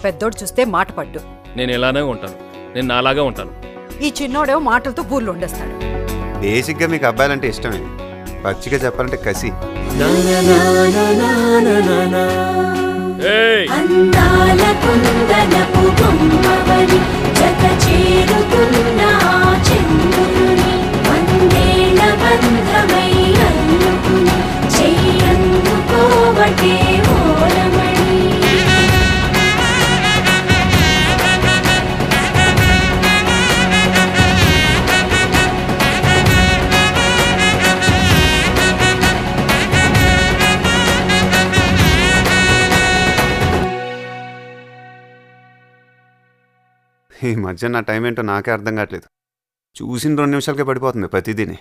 పెద్దోడు చూస్తే మాట పడ్డు. నేను ఇలానే ఉంటాను, నేను నాలాగా ఉంటాను. ఈ చిన్నోడేమో మాటలతో బూర్లు ఉండేస్తాడు. బేసిక్గా మీకు అబ్బాయిలంటే ఇష్టమే, పచ్చిగా చెప్పాలంటే కసి. ఈ మధ్య నా టైం ఏంటో నాకే అర్థం కావట్లేదు. చూసిన 2 నిమిషాలకే పడిపోతుంది ప్రతిదీని.